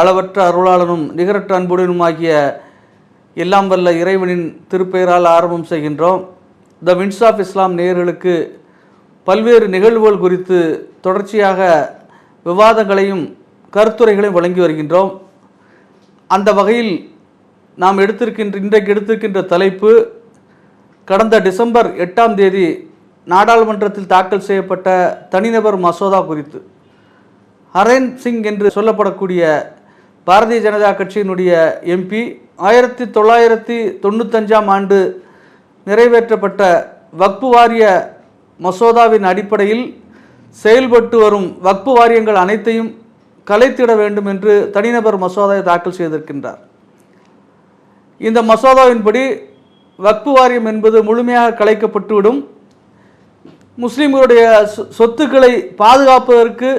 அளவற்ற அருளாளனும் நிகரற்ற அன்புடனுமாகிய எல்லாம் வல்ல இறைவனின் திருப்பெயரால் ஆரம்பம் செய்கின்றோம். த வின்ஸ் ஆஃப் இஸ்லாம் நேயர்களுக்கு பல்வேறு நிகழ்வுகள் குறித்து தொடர்ச்சியாக விவாதங்களையும் கருத்துரைகளையும் வழங்கி வருகின்றோம். அந்த வகையில் நாம் இன்றைக்கு எடுத்திருக்கின்ற தலைப்பு கடந்த டிசம்பர் 8ஆம் தேதி நாடாளுமன்றத்தில் தாக்கல் செய்யப்பட்ட தனிநபர் மசோதா குறித்து. ஹரேன் சிங் என்று சொல்லப்படக்கூடிய பாரதிய ஜனதா கட்சியினுடைய எம்பி 1995ஆம் ஆண்டு நிறைவேற்றப்பட்ட வக்ஃபு வாரிய மசோதாவின் அடிப்படையில் செயல்பட்டு வரும் வக்ஃபு வாரியங்கள் அனைத்தையும் கலைத்திட வேண்டும் என்று தனிநபர் மசோதாவை தாக்கல் செய்திருக்கின்றார். இந்த மசோதாவின்படி வக்ஃபு வாரியம் என்பது முழுமையாக கலைக்கப்பட்டுவிடும். முஸ்லிம்களுடைய சொத்துக்களை பாதுகாப்பதற்கு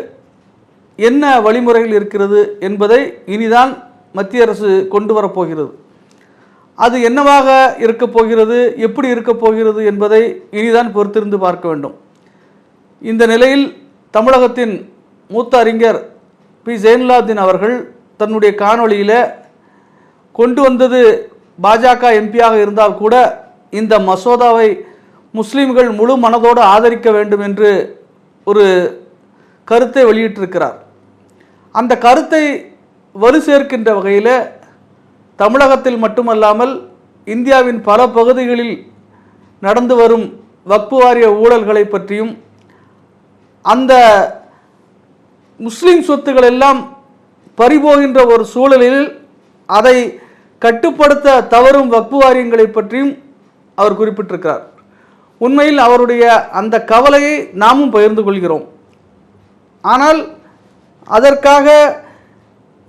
என்ன வழிமுறைகள் இருக்கிறது என்பதை இனிதான் மத்திய அரசு கொண்டு வரப்போகிறது. அது என்னவாக இருக்கப் போகிறது, எப்படி இருக்கப் போகிறது என்பதை இனிதான் பொறுத்திருந்து பார்க்க வேண்டும். இந்த நிலையில் தமிழகத்தின் மூத்த அறிஞர் பி. ஜெயலலிதாதீன் அவர்கள் தன்னுடைய காணொளியில் கொண்டு வந்தது பாஜக எம்பியாக இருந்தால் கூட இந்த மசோதாவை முஸ்லீம்கள் முழு மனதோடு ஆதரிக்க வேண்டும் என்று ஒரு கருத்தை வெளியிட்டிருக்கிறார். அந்த கருத்தை வலு சேர்க்கின்ற வகையில் தமிழகத்தில் மட்டுமல்லாமல் இந்தியாவின் பல பகுதிகளில் நடந்து வரும் வக்ஃபு வாரிய ஊழல்களை பற்றியும் அந்த முஸ்லீம் சொத்துக்கள் எல்லாம் பறிபோகின்ற ஒரு சூழலில் அதை கட்டுப்படுத்த தவறும் வக்ஃபு வாரியங்களை பற்றியும் அவர் குறிப்பிட்டிருக்கிறார். உண்மையில் அவருடைய அந்த கவலையை நாமும் பகிர்ந்து கொள்கிறோம். ஆனால் அதற்காக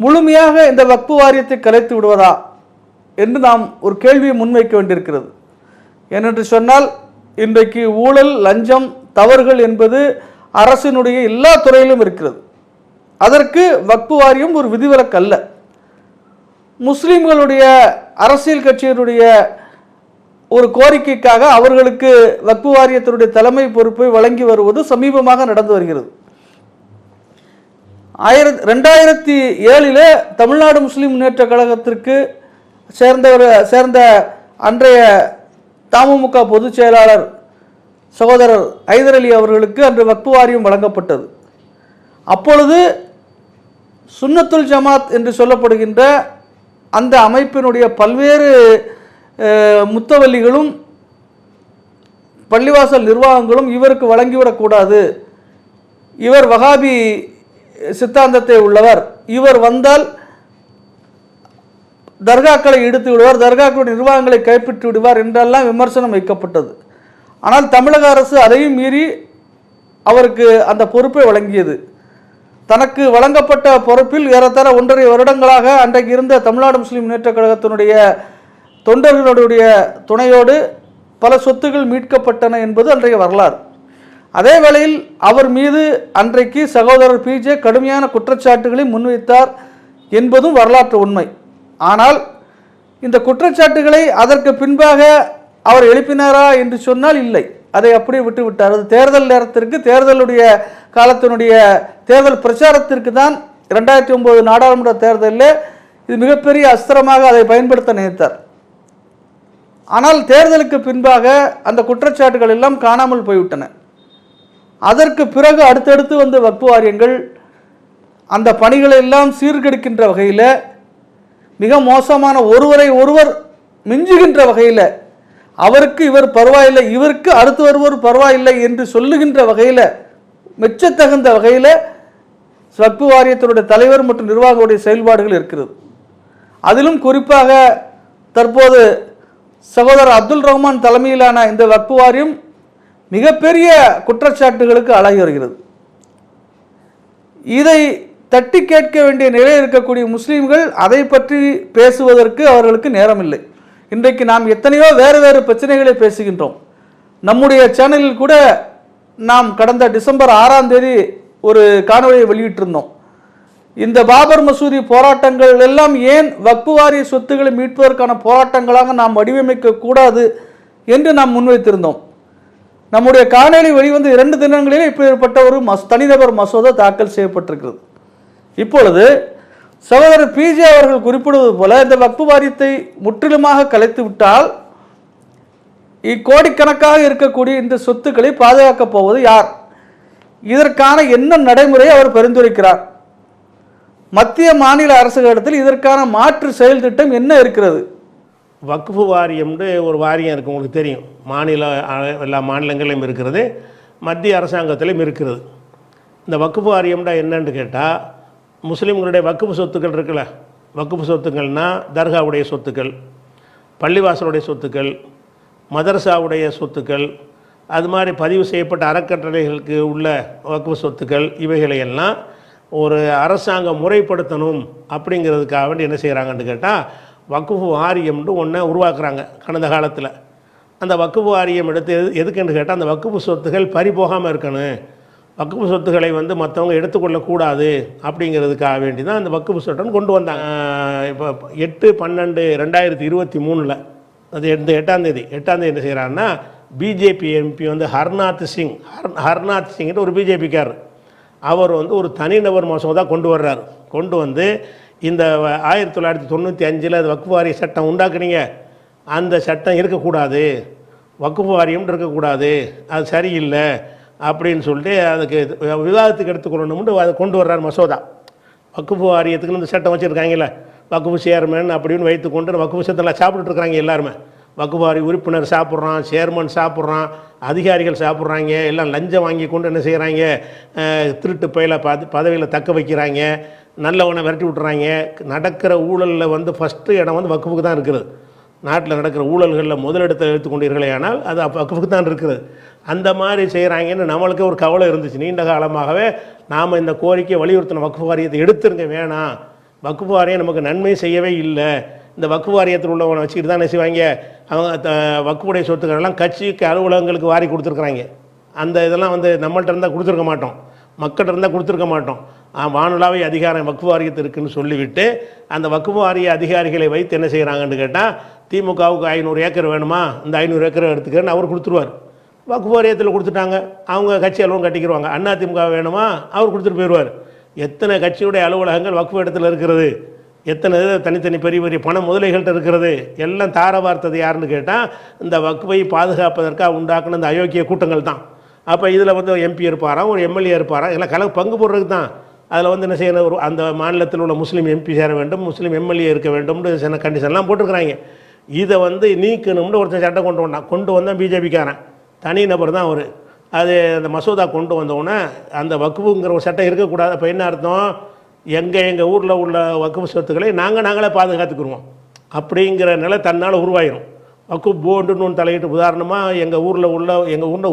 முழுமையாக இந்த வக்ஃபு வாரியத்தை கலைத்து விடுவதா என்று நாம் ஒரு கேள்வியை முன்வைக்க வேண்டியிருக்கிறது. ஏனென்று சொன்னால் இன்றைக்கு ஊழல், லஞ்சம், தவறுகள் என்பது அரசினுடைய எல்லா துறையிலும் இருக்கிறது. அதற்கு வக்ஃபு வாரியம் ஒரு விதிவிலக்கு அல்ல. முஸ்லிம்களுடைய அரசியல் கட்சியினுடைய ஒரு கோரிக்கைக்காக அவர்களுக்கு வக்ஃபு வாரியத்தினுடைய தலைமை பொறுப்பை வழங்கி வருவது சமீபமாக நடந்து வருகிறது. 2007 தமிழ்நாடு முஸ்லிம் முன்னேற்ற கழகத்திற்கு சேர்ந்த அன்றைய தமுமுக பொதுச் செயலாளர் சகோதரர் ஐதர் அலி அவர்களுக்கு அன்று வக்ஃபு வாரியம் வழங்கப்பட்டது. அப்பொழுது சுன்னத்துல் ஜமாத் என்று சொல்லப்படுகின்ற அந்த அமைப்பினுடைய பல்வேறு முத்தவல்லிகளும் பள்ளிவாசல் நிர்வாகங்களும் இவருக்கு வழங்கிவிடக்கூடாது, இவர் வஹாபி சித்தாந்தத்தை உள்ளவர், இவர் வந்தால் தர்காக்களை இடித்து விடுவார், தர்காக்களுடைய நிர்வாகங்களை கைப்பற்றி விடுவார் என்றெல்லாம் விமர்சனம் வைக்கப்பட்டது. ஆனால் தமிழக அரசு அதையும் மீறி அவருக்கு அந்த பொறுப்பை வழங்கியது. தனக்கு வழங்கப்பட்ட பொறுப்பில் ஏறத்தாழ 1.5 வருடங்களாக அன்றைக்கு இருந்த தமிழ்நாடு முஸ்லிம் முன்னேற்ற கழகத்தினுடைய தொண்டர்களுடைய துணையோடு பல சொத்துக்கள் மீட்கப்பட்டன என்பது அன்றைய வரலாறு. அதே வேளையில் அவர் மீது அன்றைக்கு சகோதரர் PJ கடுமையான குற்றச்சாட்டுகளை முன்வைத்தார் என்பதும் வரலாற்று உண்மை. ஆனால் இந்த குற்றச்சாட்டுகளை அதற்கு பின்பாக அவர் எழுப்பினாரா என்று சொன்னால் இல்லை, அதை அப்படியே விட்டுவிட்டார். அது தேர்தல் நேரத்திற்கு, தேர்தலுடைய காலத்தினுடைய தேர்தல் பிரச்சாரத்திற்கு தான் 2009 நாடாளுமன்ற தேர்தலில் இது மிகப்பெரிய அஸ்திரமாக அதை பயன்படுத்த நினைத்தார். ஆனால் தேர்தலுக்கு பின்பாக அந்த குற்றச்சாட்டுகள் எல்லாம் காணாமல் போய்விட்டன. அதற்கு பிறகு அடுத்தடுத்து வந்த வக்ஃபு வாரியங்கள் அந்த பணிகளை எல்லாம் சீர்கெடுக்கின்ற வகையில், மிக மோசமான ஒருவர் மிஞ்சுகின்ற வகையில், அவருக்கு இவர் பரவாயில்லை, இவருக்கு அடுத்து வருவர் பரவாயில்லை என்று சொல்லுகின்ற வகையில், மெச்சத்தகுந்த வகையில் வக்ஃபு வாரியத்தினுடைய தலைவர் மற்றும் நிர்வாகங்களுடைய செயல்பாடுகள் இருக்கிறது. அதிலும் குறிப்பாக தற்போது சகோதரர் அப்துல் ரஹ்மான் தலைமையிலான இந்த வக்ஃபு வாரியம் மிகப்பெரிய குற்றச்சாட்டுகளுக்கு ஆளாகி வருகிறது. இதை தட்டி கேட்க வேண்டிய நிலையில் இருக்கக்கூடிய முஸ்லீம்கள் அதை பற்றி பேசுவதற்கு அவர்களுக்கு நேரமில்லை. இன்றைக்கு நாம் எத்தனையோ வேறு பிரச்சனைகளை பேசுகின்றோம். நம்முடைய சேனலில் கூட நாம் கடந்த டிசம்பர் 6ஆம் தேதி ஒரு காணொலியை வெளியிட்டிருந்தோம். இந்த பாபர் மசூதி போராட்டங்கள் எல்லாம் ஏன் வக்ஃபு வாரிய சொத்துக்களை மீட்பதற்கான போராட்டங்களாக நாம் வடிவமைக்க கூடாது என்று நாம் முன்வைத்திருந்தோம். நம்முடைய காணொலி வெளிவந்து 2 தினங்களிலே இப்படிப்பட்ட ஒரு தனிநபர் மசோதா தாக்கல் செய்யப்பட்டிருக்கிறது. இப்பொழுது சகோதரர் பிஜே அவர்கள் குறிப்பிடுவது போல இந்த வக்ஃபு வாரியத்தை முற்றிலுமாக கலைத்து விட்டால் இக்கோடிக்கணக்காக இருக்கக்கூடிய இந்த சொத்துக்களை பாதுகாக்கப் போவது யார்? இதற்கான என்ன நடைமுறை அவர் பரிந்துரைக்கிறார்? மத்திய மாநில அரசுகளிடத்தில் இதற்கான மாற்று செயல் திட்டம் என்ன இருக்கிறது? வக்ஃபு வாரியம்னு ஒரு வாரியம் இருக்குது, உங்களுக்கு தெரியும். எல்லா மாநிலங்களிலும் இருக்கிறது, மத்திய அரசாங்கத்திலும் இருக்கிறது. இந்த வக்ஃபு வாரியம்னா என்னன்னு கேட்டால், முஸ்லீம்களுடைய வக்ஃபு சொத்துக்கள் இருக்குல்ல, வக்ஃபு சொத்துக்கள்னால் தர்காவுடைய சொத்துக்கள், பள்ளிவாசலுடைய சொத்துக்கள், மதரசாவுடைய சொத்துக்கள், அது மாதிரி பதிவு செய்யப்பட்ட அறக்கட்டளைகளுக்கு உள்ள வக்ஃபு சொத்துக்கள், இவைகளையெல்லாம் ஒரு அரசாங்கம் முறைப்படுத்தணும் அப்படிங்கிறதுக்காக வேண்டி என்ன செய்கிறாங்கன்னு கேட்டால் வக்ஃபு வாரியம்னு ஒன்றை உருவாக்குறாங்க கடந்த காலத்தில். அந்த வக்ஃபு வாரியம் எடுத்து எதுக்குன்னு கேட்டால் அந்த வக்ஃபு சொத்துகள் பறிபோகாமல் இருக்கணும், வக்ஃபு சொத்துக்களை மற்றவங்க எடுத்துக்கொள்ளக்கூடாது அப்படிங்கிறதுக்காக வேண்டி தான் அந்த வக்ஃபு சட்டம் கொண்டு வந்தாங்க. இப்போ 8/12/2023 அது இந்த 8ஆம் தேதி என்ன செய்கிறாருன்னா, பிஜேபி எம்பி ஹர்நாத் சிங்கிட்ட ஒரு பிஜேபிக்காரர் அவர் ஒரு தனிநபர் மசோதா கொண்டு வர்றார். கொண்டு வந்து இந்த 1995 அது வக்ஃபு வாரிய சட்டம் உண்டாக்குனீங்க, அந்த சட்டம் இருக்கக்கூடாது, வக்ஃபு வாரியம் இருக்கக்கூடாது, அது சரியில்லை அப்படின்னு சொல்லிட்டு அதுக்கு விவாதத்துக்கு எடுத்துக்கொள்ளணும்னு அதை கொண்டு வர்றார் மசோதா. வக்ஃபு வாரியத்துக்குன்னு இந்த சட்டம் வச்சுருக்காங்கல்ல, வக்ஃபு சேர்மன் அப்படின்னு வைத்துக்கொண்டு வக்ஃபு சட்டத்தில் சாப்பிட்டுருக்குறாங்க எல்லாருமே. வக்ஃபு வாரிய உறுப்பினர் சாப்பிட்றான், சேர்மன் சாப்பிட்றான், அதிகாரிகள் சாப்பிட்றாங்க, எல்லாம் லஞ்சம் வாங்கி கொண்டு என்ன செய்கிறாங்க, திருட்டு பயில பதவியில் தக்க வைக்கிறாங்க, நல்லவனை விரட்டி விட்டுறாங்க. நடக்கிற ஊழலில் ஃபஸ்ட்டு இடம் வக்ஃபுக்கு தான் இருக்கிறது. நாட்டில் நடக்கிற ஊழல்களில் முதலிடத்தில் எடுத்துக்கொண்டீர்களே ஆனால் அது வக்ஃபுக்கு தான் இருக்குது. அந்த மாதிரி செய்கிறாங்கன்னு நம்மளுக்கு ஒரு கவலை இருந்துச்சு. நீண்ட காலமாகவே நாம் இந்த கோரிக்கையை வலியுறுத்தின, வக்ஃபு வாரியத்தை எடுத்துருங்க, வேணாம், வக்ஃபு வாரியம் நமக்கு நன்மை செய்யவே இல்லை. இந்த வக்ஃபு வாரியத்தில் உள்ளவனை வச்சுக்கிட்டு தான் என்ன செய்வாங்க, அவங்க வக்ஃபுடைய சொத்துக்களெல்லாம் கட்சிக்கு அலுவலகங்களுக்கு வாரி கொடுத்துருக்குறாங்க. அந்த இதெல்லாம் நம்மள்ட்ட இருந்தால் கொடுத்துருக்க மாட்டோம், மக்கள்கிட்ட இருந்தால் கொடுத்துருக்க மாட்டோம். வானுலாவை அதிகாரம் வக்ஃபு வாரியத்து இருக்குன்னு சொல்லிவிட்டு அந்த வக்ஃபு வாரிய அதிகாரிகளை வைத்து என்ன செய்கிறாங்கன்னு கேட்டால், திமுகவுக்கு 500 ஏக்கர் வேணுமா, இந்த 500 ஏக்கர் எடுத்துக்கிறேன்னு அவர் கொடுத்துருவார். வக்ஃபு வாரியத்தில் கொடுத்துட்டாங்க, அவங்க கட்சி அலுவலகம் கட்டிக்கிடுவாங்க. அண்ணா திமுக வேணுமா, அவர் கொடுத்துட்டு போயிடுவார். எத்தனை கட்சியுடைய அலுவலகங்கள் வக்ஃபு இடத்துல இருக்கிறது, எத்தனை தனித்தனி பெரிய பெரிய பண முதலைகள்கிட்ட இருக்கிறது, எல்லாம் தார வார்த்தது யாருன்னு கேட்டால் இந்த வக்ஃபை பாதுகாப்பதற்காக உண்டாக்குன இந்த அயோக்கிய கூட்டங்கள் தான். அப்போ இதில் எம்பி இருப்பாராம், ஒரு எம்எல்ஏ இருப்பாராம், எல்லாம் பங்கு போடுறதுக்கு தான். அதில் என்ன செய்யணும், ஒரு அந்த மாநிலத்தில் உள்ள முஸ்லீம் எம்பி சேர வேண்டும், முஸ்லீம் எம்எல்ஏ இருக்க வேண்டும்னு சில கண்டிஷன்லாம் போட்டிருக்கிறாங்க. இதை நீக்கணும்னு ஒருத்தர் சட்டம் கொண்டு வந்தான் பிஜேபிக்காரன், தனி நபர் தான் அவர். அது அந்த மசோதா கொண்டு வந்தோடனே அந்த வக்ஃபுங்கிற ஒரு சட்டம் இருக்கக்கூடாது. அப்போ என்ன அர்த்தம், எங்கள் ஊரில் உள்ள வக்ஃபு சொத்துக்களை நாங்களே பாதுகாத்துக்குருவோம் அப்படிங்கிற நிலை தன்னால் உருவாயிரும். வக்ஃபு போர்டுன்னு ஒன்று தலையிட்டு, உதாரணமாக எங்கள் ஊரில்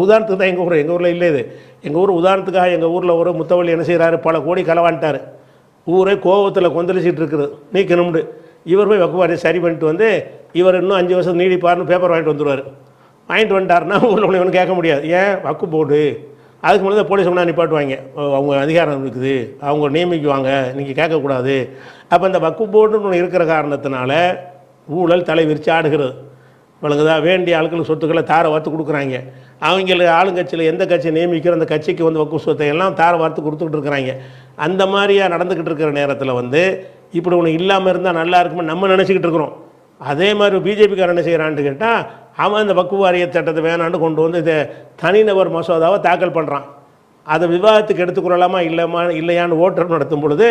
உதாரணத்துக்கு தான் எங்கள் ஊரில் இல்லை இது, எங்கள் ஊர் உதாரணத்துக்காக எங்கள் ஊரில் ஒரு முத்தவள்ளி என்ன செய்கிறாரு, பல கோடி களவான்ட்டார், ஊரே கோபத்தில் கொந்தளிச்சிட்டு இருக்குது, நீக்கணும்னு. இவர் போய் வக்ஃபு வாரியம் சரி பண்ணிட்டு இவர் இன்னும் 5 வருஷம் நீடிப்பார்னு பேப்பர் வாங்கிட்டு வந்துட்டாருன்னா ஊரில் ஒன்று கேட்க முடியாது. ஏன், வக்ஃபு போர்டு அதுக்கு முன்னாடி போலீஸ் ஒன்றா நிப்பாட்டுவாங்க, அவங்க அதிகாரம் இருக்குது, அவங்க நியமிக்குவாங்க, நீங்கள் கேட்கக்கூடாது. அப்போ இந்த வக்ஃபு போர்டுன்னு ஒன்று இருக்கிற காரணத்தினால ஊழல் தலை விரித்து ஆடுகிறது. வழங்குதா, வேண்டிய ஆட்களுக்கு சொத்துக்களை தார வார்த்து கொடுக்குறாங்க. அவங்களுக்கு ஆளுங்கட்சியில் எந்த கட்சியை நியமிக்கிற அந்த கட்சிக்கு வக்ஃபு சொத்தை எல்லாம் தார வார்த்து கொடுத்துக்கிட்டு இருக்கிறாங்க. அந்த மாதிரியாக நடந்துக்கிட்டு இருக்கிற நேரத்தில் இப்படி ஒன்று இல்லாமல் இருந்தால் நல்லா இருக்குமே நம்ம நினச்சிக்கிட்டு இருக்கிறோம். அதே மாதிரி பிஜேபிக்காரன் என்ன செய்கிறான்னு கேட்டால், அவன் இந்த வக்ஃபு வாரிய சட்டத்தை வேணான்னு கொண்டு இதை தனிநபர் மசோதாவை தாக்கல் பண்ணுறான். அதை விவாதத்துக்கு எடுத்துக்கொள்ளலாமா இல்லையான்னு ஓட்டர் நடத்தும் பொழுது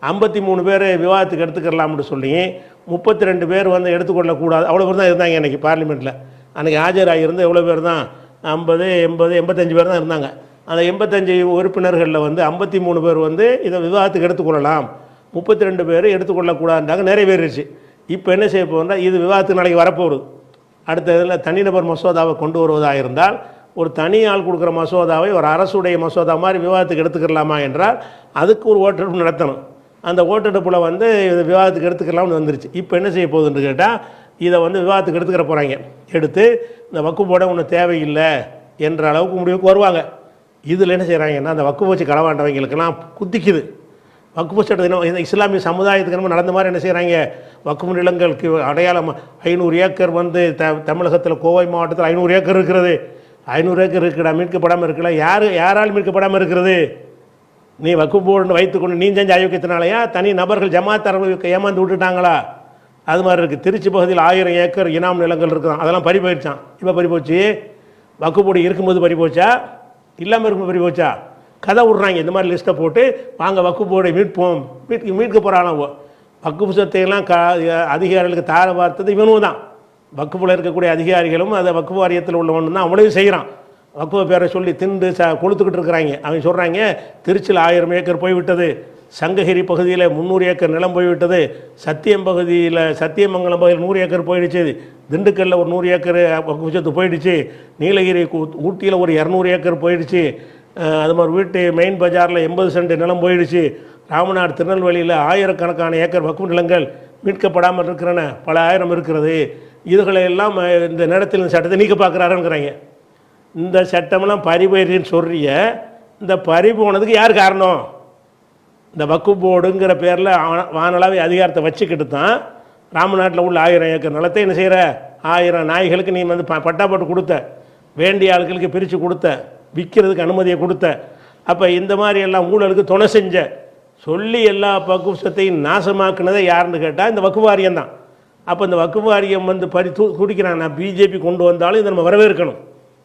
53 பேர் விவாதத்துக்கு எடுத்துக்கலாம்னு சொல்லி 32 பேர் எடுத்துக்கொள்ளக்கூடாது, அவ்வளோ பேர் தான் இருந்தாங்க இன்றைக்கி பார்லிமெண்ட்டில். அன்றைக்கி ஆஜராகிருந்து எவ்வளோ பேர் தான், 50, 80, 85 பேர் தான் இருந்தாங்க. அந்த 85 உறுப்பினர்களில் 53 பேர் இதை விவாதத்துக்கு எடுத்துக்கொள்ளலாம், 32 பேர் எடுத்துக்கொள்ளக்கூடாதுன்றாங்க, நிறைவேறிடுச்சு. இப்போ என்ன செய்ய போகிறோம்னா, இது விவாதத்துக்கு நாளைக்கு வரப்போகுது. அடுத்த இதில் தனிநபர் மசோதாவை கொண்டு வருவதாக இருந்தால், ஒரு தனி ஆள் கொடுக்குற மசோதாவை ஒரு அரசுடைய மசோதா மாதிரி விவாதத்துக்கு எடுத்துக்கலாமா என்றால் அதுக்கு ஒரு ஓட்டெடுப்பு நடத்தணும். அந்த ஓட்டெடுப்பில் இது விவாதத்துக்கு எடுத்துக்கலாம்னு வந்துருச்சு. இப்போ என்ன செய்ய போகுதுன்னு கேட்டால், இதை விவாதத்துக்கு எடுத்துக்கிற போகிறாங்க. எடுத்து இந்த வக்ஃபு போர்டை ஒன்றும் தேவையில்லை என்ற அளவுக்கு முடிவுக்கு வருவாங்க. இதில் என்ன செய்கிறாங்கன்னா, அந்த வக்ஃபு வச்சு களவாண்டவங்களுக்கெல்லாம் குத்திக்குது. வக்ஃபு சட்டத்தினம் இஸ்லாமிய சமுதாயத்துக்கு நம்ம நடந்த மாதிரி என்ன செய்கிறாங்க, வக்ஃபு நிலங்களுக்கு அடையாளம் 500 ஏக்கர் தமிழகத்தில் கோவை மாவட்டத்தில் 500 ஏக்கர் இருக்கிறது. 500 ஏக்கர் இருக்குடா, மீட்கப்படாமல் இருக்கல. யாரால் மீட்கப்படாமல் இருக்கிறது? நீ வக்ஃப் போர்டுன்னு வைத்துக்கொண்டு நீ செஞ்ச அயோக்கியத்தினாலயா தனி நபர்கள் ஜமாத்தாரர்களுக்கு ஏமாந்து விட்டுட்டாங்களா? அது மாதிரி இருக்குது. திருச்சி பகுதியில் 1000 ஏக்கர் இனாம் நிலங்கள் இருக்குதான், அதெல்லாம் பறி போயிடுச்சான். இப்போ பறி போச்சு. வக்ஃப் போர்டு இருக்கும்போது பறி போச்சா, இல்லாமல் இருக்கும்போது பறி போச்சா? கதை விட்றாங்க. இந்த மாதிரி லிஸ்ட்டை போட்டு வாங்க வக்ஃப் போர்டை மீட்போம், மீட்க போகிறாங்க. வக்ஃப் சொத்தையெல்லாம் அதிகாரிகளுக்கு தார பார்த்தது இவனும் தான். வக்ஃபில் இருக்கக்கூடிய அதிகாரிகளும் அதை வக்ஃப் வாரியத்தில் உள்ளவனு தான் அவ்வளவு செய்கிறான். வக்ஃப் பேரை சொல்லி திண்டு கொளுத்துக்கிட்டு இருக்கிறாங்க. அவங்க சொல்கிறாங்க திருச்சியில் 1000 ஏக்கர் போய்விட்டது, சங்ககிரி பகுதியில் 300 ஏக்கர் நிலம் போய்விட்டது, சத்தியமங்கலம் பகுதியில் 100 ஏக்கர் போயிடுச்சு, திண்டுக்கல்லில் ஒரு 100 ஏக்கர் வக்ஃப் சொத்து போயிடுச்சு, நீலகிரி ஊட்டியில் ஒரு 200 ஏக்கர் போயிடுச்சு, அது மாதிரி வீட்டு மெயின் பஜாரில் 80 சென்ட் நிலம் போயிடுச்சு, ராமநாடு திருநெல்வேலியில் 1000கணக்கான ஏக்கர் வக்ஃப் நிலங்கள் மீட்கப்படாமல் இருக்கிறன, பல ஆயிரம் இருக்கிறது. இதுகளையெல்லாம் இந்த நேரத்தில் இந்த சட்டத்தை நீக்க பார்க்குறாருங்கிறாங்க. இந்த சட்டமெல்லாம் பறிபோயின்னு சொல்றிய, இந்த பறி போனதுக்கு யார் காரணம்? இந்த வக்ஃப் போர்டுங்கிற பேரில் வானளாவிய அதிகாரத்தை வச்சுக்கிட்டு தான் ராமநாட்டில் உள்ள 1000 ஏக்கர் நிலத்தை என்ன செய்கிற, 1000 நாய்களுக்கு நீ வந்து பட்டா போட்டு கொடுத்த, வேண்டிய ஆட்களுக்கு பிரித்து கொடுத்த, விற்கிறதுக்கு அனுமதியை கொடுத்த. அப்போ இந்த மாதிரி எல்லாம் ஊழலுக்கு துணை செஞ்ச சொல்லி எல்லா வக்ஃப் சொத்தையும் நாசமாக்குனதே யாருன்னு கேட்டால் இந்த வக்ஃப் வாரியம் தான். அப்போ இந்த வக்ஃப் வாரியம் வந்து துடிக்கிறான். நான் பிஜேபி கொண்டு வந்தாலும் இதை நம்ம வரவேற்கணும்.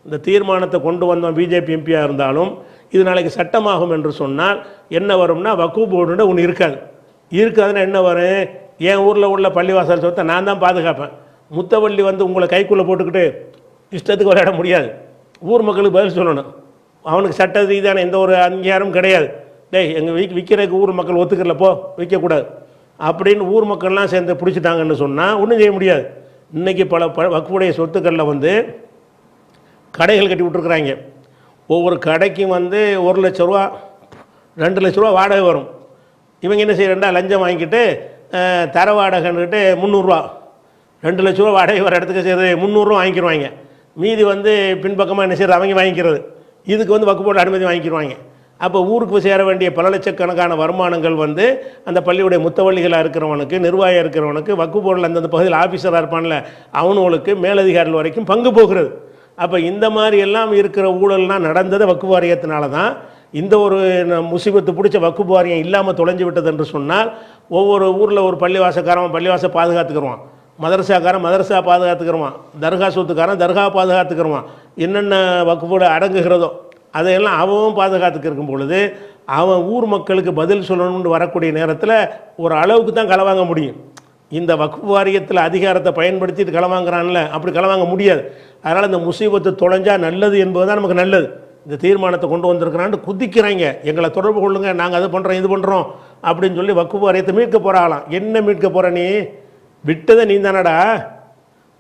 இந்த தீர்மானத்தை கொண்டு வந்தோம் பிஜேபி எம்பியாக இருந்தாலும் இது நாளைக்கு சட்டமாகும் என்று சொன்னால் என்ன வரும்னா, வக்ஃப் போர்டுன்னு ஒன்று இருக்காதுன்னா என்ன வரும்? என் ஊரில் உள்ள பள்ளிவாசல் சொத்தை நான் தான் பாதுகாப்பேன். முத்தவள்ளி வந்து உங்களை கைக்குள்ளே போட்டுக்கிட்டு இஷ்டத்துக்கு விளையாட முடியாது. ஊர் மக்களுக்கு பதில் சொல்லணும். அவனுக்கு சட்ட ரீதியான எந்த ஒரு அங்கீகாரமும் கிடையாது. டேய் எங்கள் விற்கிறதுக்கு ஊர் மக்கள் ஒத்துக்கல, போ விற்கக்கூடாது அப்படின்னு ஊர் மக்கள்லாம் சேர்ந்து பிடிச்சிட்டாங்கன்னு சொன்னால் ஒன்றும் செய்ய முடியாது. இன்றைக்கி பல வக்ஃபுடைய சொத்துக்களில் வந்து கடைகள் கட்டி விட்ருக்குறாங்க. ஒவ்வொரு கடைக்கும் வந்து 1 லட்ச ரூபா 2 லட்ச ரூபா வாடகை வரும். இவங்க என்ன செய்யறா, லஞ்சம் வாங்கிக்கிட்டு தர வாடகைன்னுக்கிட்டு 300 ரூபா, 2 லட்ச ரூபா வாடகை வர இடத்துக்கு செய்கிறது 300 ரூபா வாங்கிக்கிடுவாங்க. மீதி வந்து பின்பக்கமாக என்ன செய்கிறது, அவங்க வாங்கிக்கிறது. இதுக்கு வந்து வக்ஃப் போர்டு அனுமதி வாங்கிக்கிடுவாங்க. அப்போ ஊருக்கு சேர வேண்டிய பல லட்சக்கணக்கான வருமானங்கள் வந்து அந்த பள்ளியுடைய முத்தவள்ளிகளாக இருக்கிறவனுக்கு, நிர்வாகியாக இருக்கிறவனுக்கு, வக்ஃப் போர்டில் அந்தந்த பகுதியில் ஆஃபீஸராக இருப்பான்ல அவனுங்களுக்கு, மேலதிகாரிகள் வரைக்கும் பங்கு போகிறது. அப்போ இந்த மாதிரி எல்லாம் இருக்கிற ஊழல்லாம் நடந்தது வக்ஃப் வாரியத்தினால தான். இந்த ஒரு முசீபத்து பிடிச்ச வக்ஃப் வாரியம் இல்லாமல் தொலைஞ்சு விட்டது என்று சொன்னால், ஒவ்வொரு ஊரில் ஒரு பள்ளிவாசக்காரன் பள்ளிவாசை பாதுகாத்துக்கிறவான், மதரசாக்காரன் மதரசா பாதுகாத்துக்கிறவான், தர்கா சொத்துக்காரன் தர்கா பாதுகாத்துக்கிறவான், என்னென்ன வக்ஃப் போர்டு அடங்குகிறதோ அதையெல்லாம் அவன் பாதுகாத்துக்கு இருக்கும் பொழுது அவன் ஊர் மக்களுக்கு பதில் சொல்லணும்னு வரக்கூடிய நேரத்தில் ஒரு அளவுக்கு தான் களை வாங்க முடியும். இந்த வக்ஃப் வாரியத்தில் அதிகாரத்தை பயன்படுத்திட்டு களை வாங்குறான்ல, அப்படி களை வாங்க முடியாது. அதனால் இந்த முசீபத்தை தொலைஞ்சா நல்லது என்பது தான் நமக்கு நல்லது. இந்த தீர்மானத்தை கொண்டு வந்திருக்கிறான்னு குதிக்கிறாங்க, எங்களை தொடர்பு கொள்ளுங்க, நாங்கள் அது பண்ணுறோம் இது பண்ணுறோம் அப்படின்னு சொல்லி வக்ஃப் வாரியத்தை மீட்க போகிறாங்களாம். என்ன மீட்க போகிற நீ? விட்டதை நீ தானடா.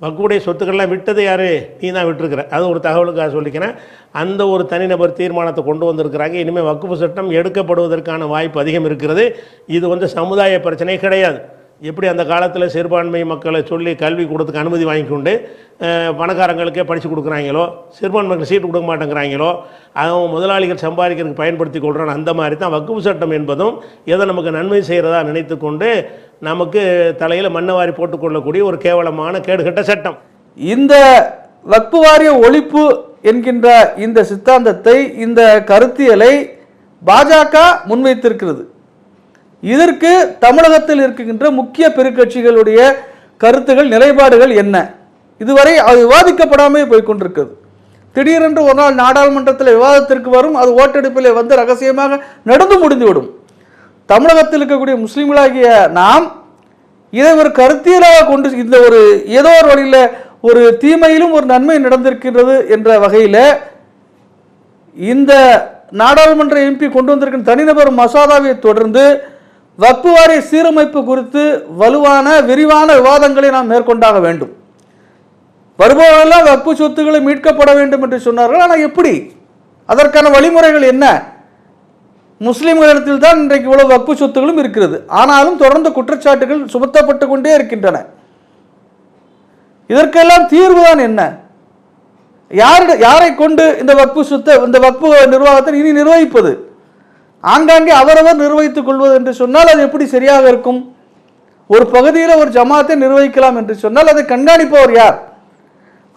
வக்ஃபுடைய சொத்துக்கள்லாம் விட்டது யார்? நீ தான் விட்டுருக்குற. அது ஒரு தகவலுக்காக சொல்லிக்கிறேன். அந்த ஒரு தனிநபர் தீர்மானத்தை கொண்டு வந்திருக்கிறாங்க. இனிமேல் வக்ஃப் சட்டம் எடுக்கப்படுவதற்கான வாய்ப்பு அதிகம் இருக்கிறது. இது வந்து சமுதாய பிரச்சனை கிடையாது. எப்படி அந்த காலத்தில் சிறுபான்மை மக்களை சொல்லி கல்வி கொடுத்துக்கு அனுமதி வாங்கி கொண்டு பணக்காரங்களுக்கே படித்து கொடுக்குறாங்களோ, சிறுபான்மை மக்கள் சீட்டு கொடுக்க மாட்டேங்கிறாங்களோ, அவங்க முதலாளிகள் சம்பாதிக்கிறதுக்கு பயன்படுத்தி கொள்கிறான். அந்த மாதிரி தான் வக்ஃப் சட்டம் என்பதும் எதை நமக்கு நன்மை செய்கிறதா நினைத்து கொண்டு நமக்கு தலையில் மண்ணவாரி போட்டுக்கொள்ளக்கூடிய ஒரு கேவலமான கேடுகட்ட சட்டம். இந்த வக்ஃப் வாரிய ஒழிப்பு என்கின்ற இந்த சித்தாந்தத்தை, இந்த கருத்தியலை பாஜக முன்வைத்திருக்கிறது. இதற்கு தமிழகத்தில் இருக்கின்ற முக்கிய பெருக்கட்சிகளுடைய கருத்துகள், நிலைப்பாடுகள் என்ன? இதுவரை அது விவாதிக்கப்படாமே போய்கொண்டிருக்கிறது. திடீரென்று ஒரு நாள் நாடாளுமன்றத்தில் விவாதத்திற்கு வரும், அது ஓட்டெடுப்பிலே வந்து ரகசியமாக நடந்து முடிந்துவிடும். தமிழகத்தில் இருக்கக்கூடிய முஸ்லிம்களாகிய நாம் இதை ஒரு கருத்தியலாக கொண்டு, இந்த ஒரு ஏதோ ஒரு வழியில் ஒரு தீமையிலும் ஒரு நன்மை நடந்திருக்கின்றது என்ற வகையில் இந்த நாடாளுமன்ற எம்பி கொண்டு வந்திருக்கிற தனிநபர் மசோதாவை தொடர்ந்து வக்ஃப் வாரிய சீரமைப்பு குறித்து வலுவான விரிவான விவாதங்களை நாம் மேற்கொண்டாக வேண்டும். வருபவர்களெல்லாம் வக்ஃப் சொத்துக்களை மீட்கப்பட வேண்டும் என்று சொன்னார்கள். ஆனால் எப்படி? அதற்கான வழிமுறைகள் என்ன? முஸ்லிம்களிடத்தில் தான் இன்றைக்கு இவ்வளவு வக்ஃப் சொத்துகளும் இருக்கிறது. ஆனாலும் தொடர்ந்து குற்றச்சாட்டுகள் சுமத்தப்பட்டு கொண்டே இருக்கின்றன. இதற்கெல்லாம் தீர்வுதான் என்ன? யாரை கொண்டு இந்த வக்ஃப் சொத்தை, இந்த வக்ஃப் நிர்வாகத்தை இனி நிர்வகிப்பது? ஆங்காங்கே அவரவர் நிர்வகித்துக் கொள்வது என்று சொன்னால் அது எப்படி சரியாக இருக்கும்? ஒரு பகுதியில் ஒரு ஜமாத்தை நிர்வகிக்கலாம் என்று சொன்னால் அதை கண்காணிப்பவர் யார்?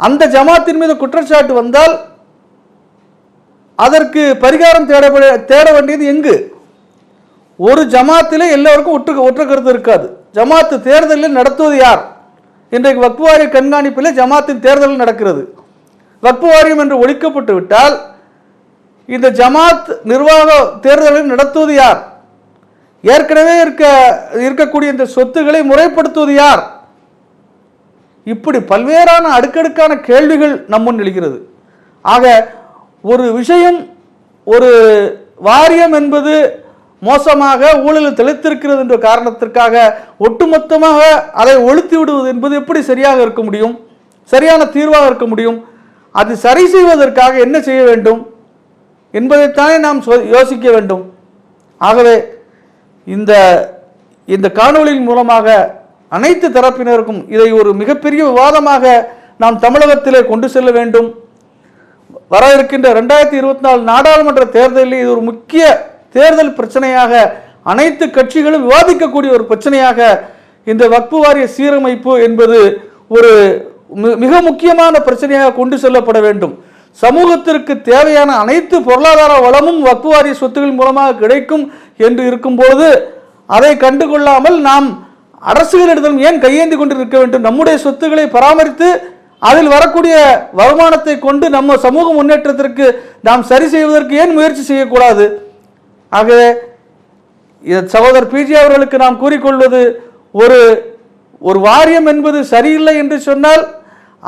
அந்த ஜமாத்தின் மீது குற்றச்சாட்டு வந்தால் அதற்கு பரிகாரம் தேட வேண்டியது எங்கு? ஒரு ஜமாத்திலே எல்லோருக்கும் ஒற்ற கருத்து இருக்காது. ஜமாத்து தேர்தலில் நடத்துவது யார்? இன்றைக்கு வக்ஃபு வாரிய கண்காணிப்பில் ஜமாத்தின் தேர்தல் நடக்கிறது. வக்ஃபு வாரியம் என்று ஒழிக்கப்பட்டு விட்டால் இந்த ஜமாத் நிர்வாக தேர்தலில் நடத்துவது யார்? ஏற்கனவே இருக்கக்கூடிய இந்த சொத்துக்களை முறைப்படுத்துவது யார்? இப்படி பல்வேறான அடுக்கடுக்கான கேள்விகள் நம்முன் எழுகிறது. ஆக ஒரு விஷயம், ஒரு வாரியம் என்பது மோசமாக ஊழலில் தெளித்திருக்கிறது என்ற காரணத்திற்காக ஒட்டுமொத்தமாக அதை ஒழித்து விடுவது என்பது எப்படி சரியாக இருக்க முடியும்? சரியான தீர்வாக இருக்க முடியும்? அது சரி செய்வதற்காக என்ன செய்ய வேண்டும் என்பதைத்தானே நாம் யோசிக்க வேண்டும். ஆகவே இந்த காணொளியின் மூலமாக அனைத்து தரப்பினருக்கும் இதை ஒரு மிகப்பெரிய விவாதமாக நாம் தமிழகத்திலே கொண்டு செல்ல வேண்டும். வர இருக்கின்ற 2024 நாடாளுமன்ற தேர்தலில் இது ஒரு முக்கிய தேர்தல் பிரச்சனையாக அனைத்து கட்சிகளும் விவாதிக்கக்கூடிய ஒரு பிரச்சனையாக இந்த வக்ஃபு வாரிய சீரமைப்பு என்பது ஒரு மிக முக்கியமான பிரச்சனையாக கொண்டு செல்லப்பட வேண்டும். சமூகத்திற்கு தேவையான அனைத்து பொருளாதார வளமும் வக்ஃபு வாரிய சொத்துக்கள் மூலமாக கிடைக்கும் என்று இருக்கும்போது அதை கண்டுகொள்ளாமல் நாம் அரசுகளிடம் ஏன் கையேந்தி கொண்டு இருக்க வேண்டும்? நம்முடைய சொத்துக்களை பராமரித்து அதில் வரக்கூடிய வருமானத்தை கொண்டு நம்ம சமூக முன்னேற்றத்திற்கு நாம் சரி செய்வதற்கு ஏன் முயற்சி செய்யக்கூடாது? ஆகவே சகோதரர் பிஜி அவர்களுக்கு நாம் கூறிக்கொள்வது, ஒரு வாரியம் என்பது சரியில்லை என்று சொன்னால்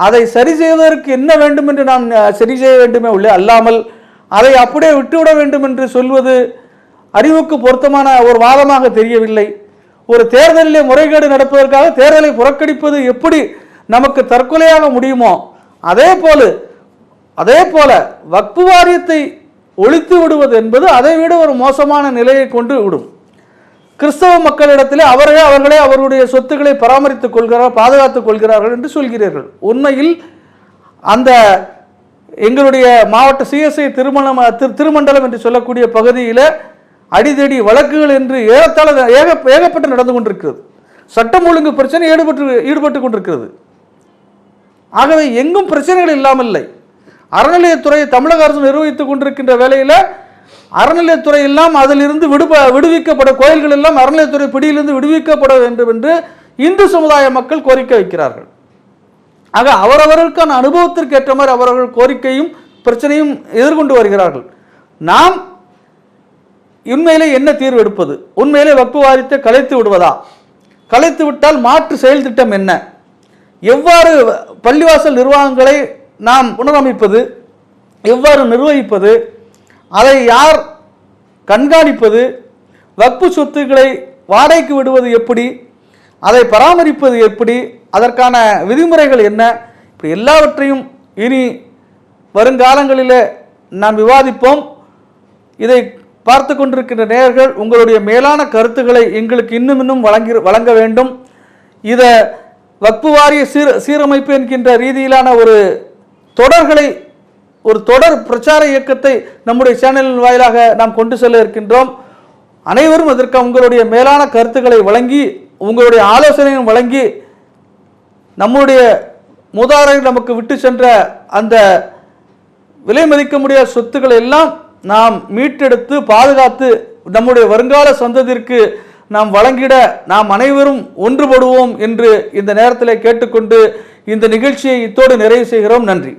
அதை சரி செய்வதற்கு என்ன வேண்டும் என்று நாம் சரி செய்ய வேண்டுமே உள்ள அல்லாமல் அதை அப்படியே விட்டுவிட வேண்டும் என்று சொல்வது அறிவுக்கு பொருத்தமான ஒரு வாதமாக தெரியவில்லை. ஒரு தேர்தலிலே முறைகேடு நடப்பதற்காக தேர்தலை புறக்கணிப்பது எப்படி நமக்கு தற்கொலையாக முடியுமோ அதே போல வக்ஃபு வாரியத்தை ஒழித்து விடுவது என்பது அதை விட ஒரு மோசமான நிலையை கொண்டு விடும். கிறிஸ்தவ மக்களிடத்திலே அவர்களே அவருடைய சொத்துக்களை பராமரித்துக் கொள்கிறார்கள், பாதுகாத்துக் கொள்கிறார்கள் என்று சொல்கிறீர்கள். உண்மையில் அந்த எங்களுடைய மாவட்ட சிஎஸ்ஐ திருமண்டலம் என்று சொல்லக்கூடிய பகுதியில் அடிதடி வழக்குகள் என்று ஏகப்பட்டு நடந்து கொண்டிருக்கிறது. சட்டம் ஒழுங்கு பிரச்சனை ஈடுபட்டு கொண்டிருக்கிறது. ஆகவே எங்கும் பிரச்சனைகள் இல்லாமல் இல்லை. அறநிலையத்துறை தமிழக அரசு நிர்வகித்துக் கொண்டிருக்கின்ற வேளையில் அறநிலையத்துறை எல்லாம் அதிலிருந்து விடுவிக்கப்பட, கோயில்கள் எல்லாம் அறநிலையத்துறை பிடியிலிருந்து விடுவிக்கப்பட வேண்டும் என்று இந்து சமுதாய மக்கள் கோரிக்கை வைக்கிறார்கள். ஆக அவரவர்களுக்கான அனுபவத்திற்கு ஏற்ற மாதிரி அவர்கள் கோரிக்கையும் பிரச்சனையும் எதிர்கொண்டு வருகிறார்கள். நாம் உண்மையிலே என்ன தீர்வு எடுப்பது? உண்மையிலே வக்ஃபு வாரியத்தை கலைத்து விடுவதா? கலைத்து விட்டால் மாற்று செயல் திட்டம் என்ன? எவ்வாறு பள்ளிவாசல் நிர்வாகங்களை நாம் புனரமைப்பது? எவ்வாறு நிர்வகிப்பது? அதை யார் கண்காணிப்பது? வக்ஃபு சொத்துக்களை வாடகைக்கு விடுவது எப்படி? அதை பராமரிப்பது எப்படி? அதற்கான விதிமுறைகள் என்ன? இப்படி எல்லாவற்றையும் இனி வருங்காலங்களில் நாம் விவாதிப்போம். இதை பார்த்து கொண்டிருக்கின்ற நேயர்கள் உங்களுடைய மேலான கருத்துக்களை எங்களுக்கு இன்னும் வழங்க வேண்டும். இதை வக்ஃபு வாரிய சீரமைப்பு என்கின்ற ரீதியிலான ஒரு தொடர் பிரச்சார இயக்கத்தை நம்முடைய சேனலின் வாயிலாக நாம் கொண்டு செல்ல இருக்கின்றோம். அனைவரும் அதற்கு உங்களுடைய மேலான கருத்துக்களை வழங்கி, உங்களுடைய ஆலோசனையும் வழங்கி, நம்முடைய மூதாதையர்கள் நமக்கு விட்டு சென்ற அந்த விலை மதிக்க முடியாத சொத்துக்களை எல்லாம் நாம் மீட்டெடுத்து பாதுகாத்து நம்முடைய வருங்கால சந்ததிற்கு நாம் வழங்கிட நாம் அனைவரும் ஒன்றுபடுவோம் என்று இந்த நேரத்தில் கேட்டுக்கொண்டு இந்த நிகழ்ச்சியை இத்தோடு நிறைவு செய்கிறோம். நன்றி.